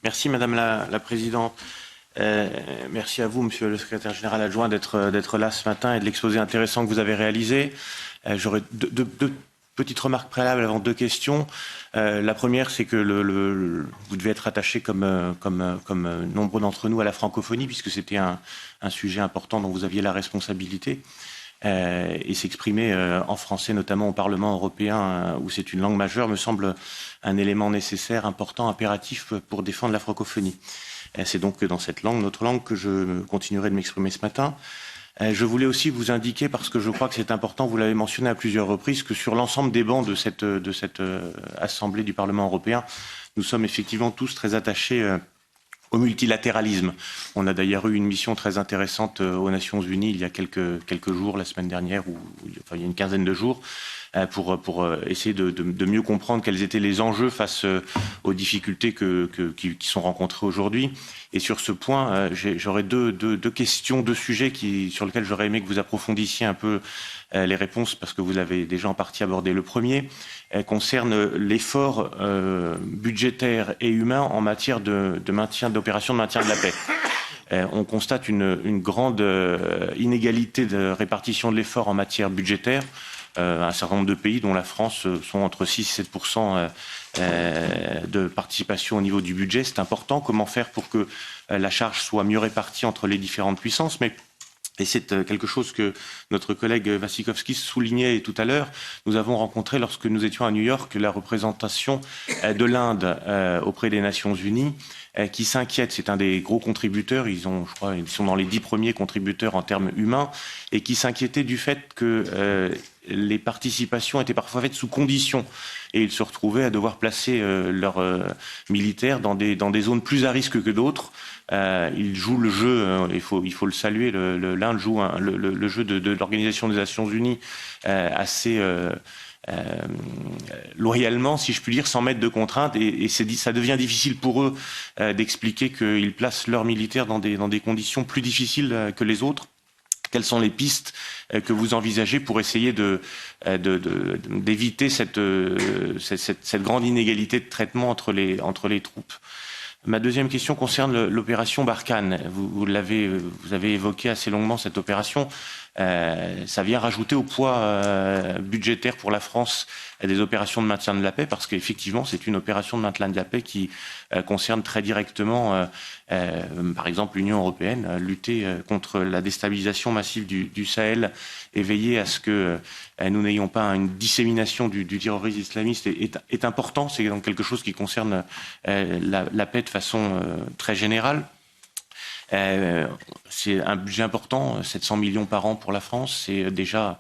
Merci Madame la Présidente. Merci à vous, Monsieur le Secrétaire Général adjoint, d'être là ce matin et de l'exposé intéressant que vous avez réalisé. J'aurais deux petites remarques préalables avant deux questions. La première, c'est que vous devez être attaché, comme nombreux d'entre nous, à la francophonie, puisque c'était un sujet important dont vous aviez la responsabilité. Et s'exprimer en français, notamment au Parlement européen, où c'est une langue majeure, me semble un élément nécessaire, important, impératif pour défendre la francophonie. C'est donc dans cette langue, notre langue, que je continuerai de m'exprimer ce matin. Je voulais aussi vous indiquer, parce que je crois que c'est important, vous l'avez mentionné à plusieurs reprises, que sur l'ensemble des bancs de cette Assemblée du Parlement européen, nous sommes effectivement tous très attachés au multilatéralisme. On a d'ailleurs eu une mission très intéressante aux Nations Unies il y a quelques jours, la semaine dernière, enfin il y a une quinzaine de jours, pour essayer de mieux comprendre quels étaient les enjeux face aux difficultés qui sont rencontrées aujourd'hui. Et sur ce point, j'aurais deux questions, deux sujets sur lesquels j'aurais aimé que vous approfondissiez un peu les réponses, parce que vous avez déjà en partie abordé. Le premier concerne l'effort budgétaire et humain en matière d'opération de maintien de la paix. On constate une grande inégalité de répartition de l'effort en matière budgétaire. Un certain nombre de pays, dont la France, sont entre 6 et 7% de participation au niveau du budget. C'est important. Comment faire pour que la charge soit mieux répartie entre les différentes puissances? Et c'est quelque chose que notre collègue Vasikowski soulignait tout à l'heure. Nous avons rencontré, lorsque nous étions à New York, la représentation de l'Inde auprès des Nations Unies, qui s'inquiète. C'est un des gros contributeurs. Ils sont dans les 10 premiers contributeurs en termes humains, et qui s'inquiétaient du fait que les participations étaient parfois faites sous conditions. Et ils se retrouvaient à devoir placer leurs militaires dans des zones plus à risque que d'autres. Ils jouent le jeu, il faut le saluer, l'Inde joue le jeu de l'Organisation des Nations Unies assez loyalement, si je puis dire, sans mettre de contraintes, et ça devient difficile pour eux d'expliquer qu'ils placent leurs militaires dans des conditions plus difficiles que les autres. Quelles sont les pistes que vous envisagez pour essayer d'éviter cette grande inégalité de traitement entre les troupes? Ma deuxième question concerne l'opération Barkhane. Vous avez évoqué assez longuement cette opération. Ça vient rajouter au poids budgétaire pour la France des opérations de maintien de la paix, parce qu'effectivement, c'est une opération de maintien de la paix qui concerne très directement, par exemple, l'Union européenne. Lutter contre la déstabilisation massive du Sahel et veiller à ce que nous n'ayons pas une dissémination du terrorisme islamiste est important. C'est donc quelque chose qui concerne la paix de façon très générale. C'est un budget important, 700 millions par an pour la France. C'est déjà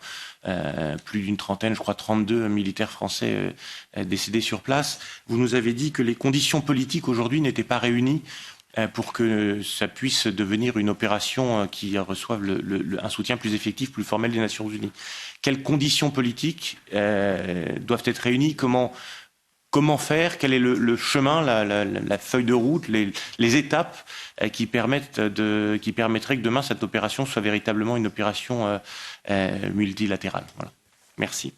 plus d'une trentaine, je crois 32 militaires français décédés sur place. Vous nous avez dit que les conditions politiques aujourd'hui n'étaient pas réunies pour que ça puisse devenir une opération qui reçoive un soutien plus effectif, plus formel des Nations Unies. Quelles conditions politiques doivent être réunies? Comment faire? Quel est le chemin, la feuille de route, les étapes qui permettraient que demain cette opération soit véritablement une opération multilatérale? Voilà. Merci.